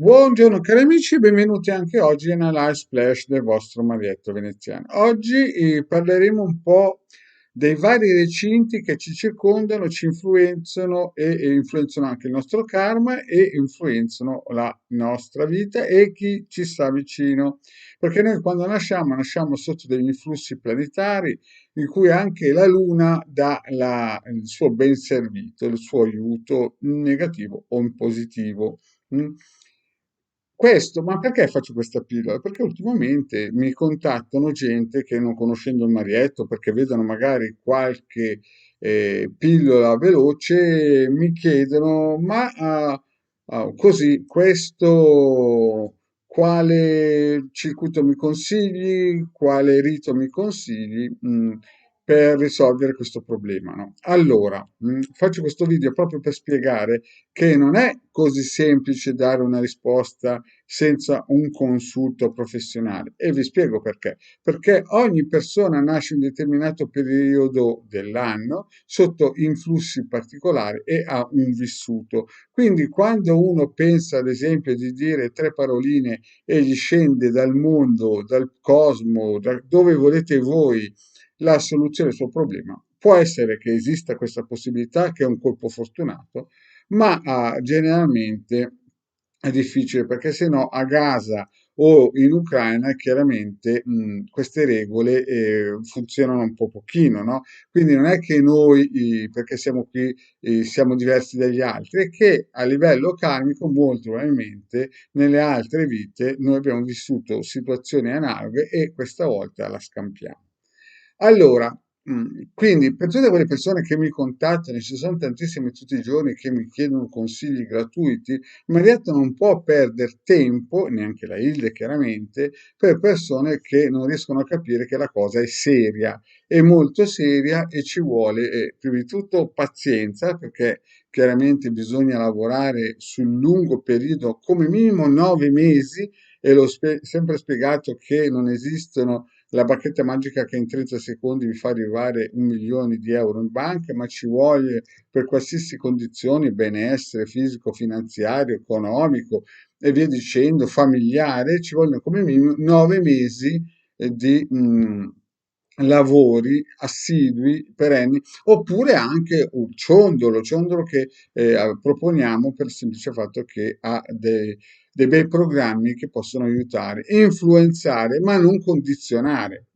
Buongiorno cari amici, benvenuti anche oggi nella Live Splash del vostro Marietto Veneziano. Oggi parleremo un po' dei vari recinti che ci circondano, ci influenzano e influenzano anche il nostro karma e influenzano la nostra vita e chi ci sta vicino. Perché noi quando nasciamo sotto degli influssi planetari in cui anche la Luna dà il suo ben servito, il suo aiuto in negativo o in positivo. Mm. Questo, ma perché faccio questa pillola? Perché ultimamente mi contattano gente che non conoscendo il Marietto, perché vedono magari qualche pillola veloce, mi chiedono, ma così, questo quale circuito mi consigli, quale rito mi consigli? Per risolvere questo problema, no? Allora, faccio questo video proprio per spiegare che non è così semplice dare una risposta senza un consulto professionale e vi spiego perché. Perché ogni persona nasce in un determinato periodo dell'anno sotto influssi particolari e ha un vissuto. Quindi quando uno pensa ad esempio di dire tre paroline e gli scende dal mondo, dal cosmo, da dove volete voi la soluzione al suo problema, può essere che esista questa possibilità che è un colpo fortunato, ma generalmente è difficile perché se no a Gaza o in Ucraina chiaramente queste regole funzionano un po' pochino, no? Quindi non è che noi, perché siamo qui, siamo diversi dagli altri, è che a livello karmico molto probabilmente nelle altre vite noi abbiamo vissuto situazioni analoghe e questa volta la scampiamo. Allora, quindi per tutte quelle persone che mi contattano, ci sono tantissimi tutti i giorni che mi chiedono consigli gratuiti, Marietta non può perdere tempo, neanche la Hilde chiaramente, per persone che non riescono a capire che la cosa è seria, è molto seria e ci vuole prima di tutto pazienza, perché chiaramente bisogna lavorare sul lungo periodo, come minimo 9 mesi, e sempre spiegato che non esistono la bacchetta magica che in 30 secondi vi fa arrivare 1 milione di euro in banca, ma ci vuole per qualsiasi condizione, benessere fisico, finanziario, economico e via dicendo, familiare, ci vogliono come minimo 9 mesi di lavori assidui, perenni, oppure anche un ciondolo che proponiamo per il semplice fatto che ha dei bei programmi che possono aiutare, influenzare, ma non condizionare.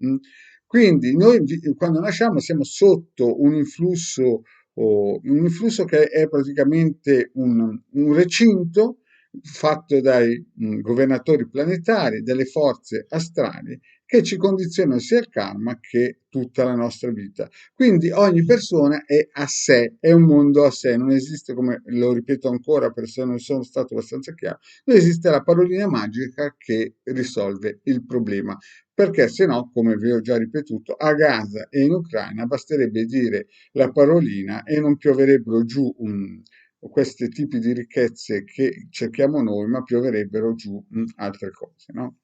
Quindi noi quando nasciamo siamo sotto un influsso che è praticamente un recinto fatto dai governatori planetari, delle forze astrali che ci condizionano sia il karma che tutta la nostra vita. Quindi ogni persona è a sé, è un mondo a sé, non esiste, come lo ripeto ancora per se non sono stato abbastanza chiaro, non esiste la parolina magica che risolve il problema. Perché se no, come vi ho già ripetuto, a Gaza e in Ucraina basterebbe dire la parolina e non pioverebbero giù questi tipi di ricchezze che cerchiamo noi, ma pioverebbero giù altre cose, no?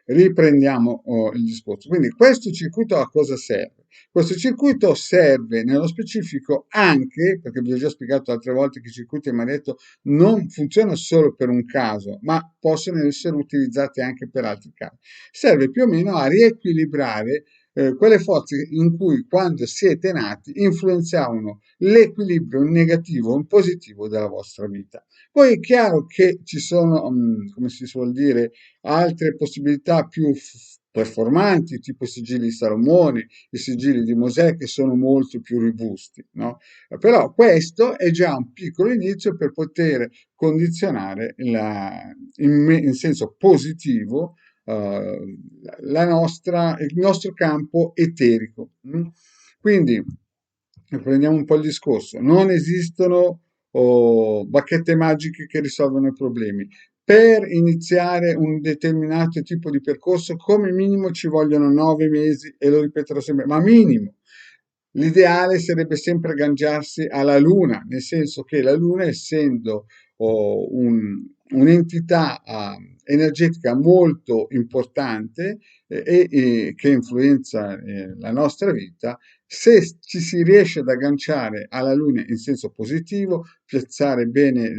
Riprendiamo il discorso. Quindi questo circuito a cosa serve? Questo circuito serve nello specifico anche, perché vi ho già spiegato altre volte che i circuiti di Mareto non funzionano solo per un caso, ma possono essere utilizzati anche per altri casi. Serve più o meno a riequilibrare quelle forze in cui quando siete nati influenzavano l'equilibrio negativo o positivo della vostra vita. Poi è chiaro che ci sono, come si suol dire, altre possibilità più performanti, tipo i sigilli di Salomone, i sigilli di Mosè, che sono molto più robusti, no? Però questo è già un piccolo inizio per poter condizionare in senso positivo il nostro campo eterico. Quindi prendiamo un po' il discorso, non esistono bacchette magiche che risolvono i problemi. Per iniziare un determinato tipo di percorso, come minimo ci vogliono 9 mesi, e lo ripeterò sempre, ma minimo. L'ideale sarebbe sempre agganciarsi alla Luna, nel senso che la Luna, essendo un'entità energetica molto importante che influenza la nostra vita, Se ci si riesce ad agganciare alla Luna in senso positivo, piazzare bene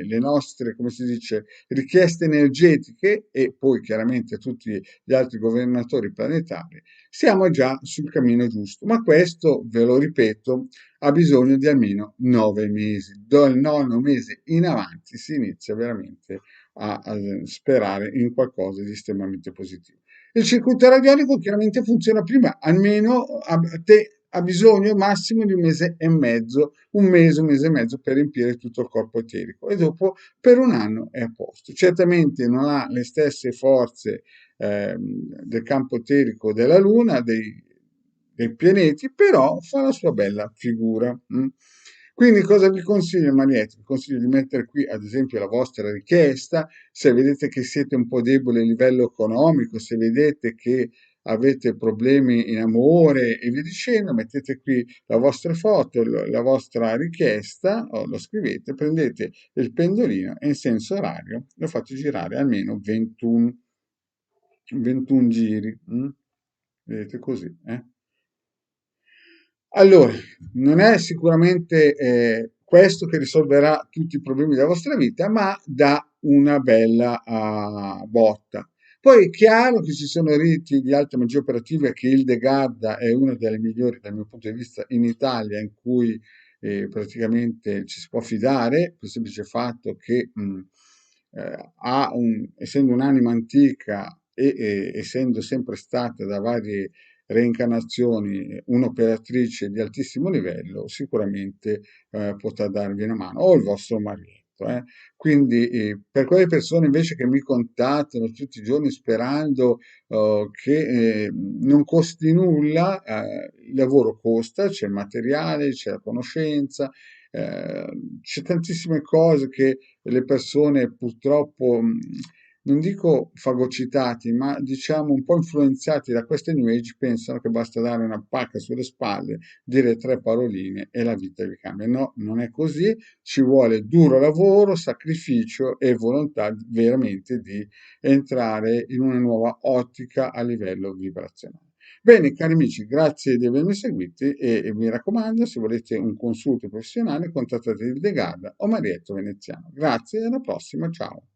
le nostre, come si dice, richieste energetiche e poi chiaramente tutti gli altri governatori planetari, siamo già sul cammino giusto. Ma questo, ve lo ripeto, ha bisogno di almeno 9 mesi. Dal nono mese in avanti si inizia veramente a sperare in qualcosa di estremamente positivo. Il circuito radionico chiaramente funziona prima, almeno ha bisogno massimo di 1 mese e mezzo, un mese e mezzo per riempire tutto il corpo eterico e dopo per un anno è a posto. Certamente non ha le stesse forze del campo eterico della Luna, dei pianeti, però fa la sua bella figura. Quindi cosa vi consiglio, Mariette? Vi consiglio di mettere qui, ad esempio, la vostra richiesta. Se vedete che siete un po' deboli a livello economico, se vedete che avete problemi in amore e via dicendo, mettete qui la vostra foto, la vostra richiesta, o lo scrivete, prendete il pendolino e in senso orario lo fate girare almeno 21 giri. Vedete così, eh? Allora, non è sicuramente questo che risolverà tutti i problemi della vostra vita, ma dà una bella botta. Poi è chiaro che ci sono riti di alta magia operativa che Hildegarda è una delle migliori dal mio punto di vista in Italia, in cui praticamente ci si può fidare per il semplice fatto che essendo un'anima antica e essendo sempre stata da varie reincarnazioni, un'operatrice di altissimo livello, sicuramente potrà darvi una mano, o il vostro marito. Quindi per quelle persone invece che mi contattano tutti i giorni sperando che non costi nulla, il lavoro costa, c'è il materiale, c'è la conoscenza, c'è tantissime cose che le persone purtroppo non dico fagocitati, ma diciamo un po' influenzati da queste New Age, pensano che basta dare una pacca sulle spalle, dire 3 paroline e la vita vi cambia. No, non è così, ci vuole duro lavoro, sacrificio e volontà veramente di entrare in una nuova ottica a livello vibrazionale. Bene, cari amici, grazie di avermi seguiti e mi raccomando, se volete un consulto professionale, contattate il De Garda o Marietto Veneziano. Grazie e alla prossima, ciao.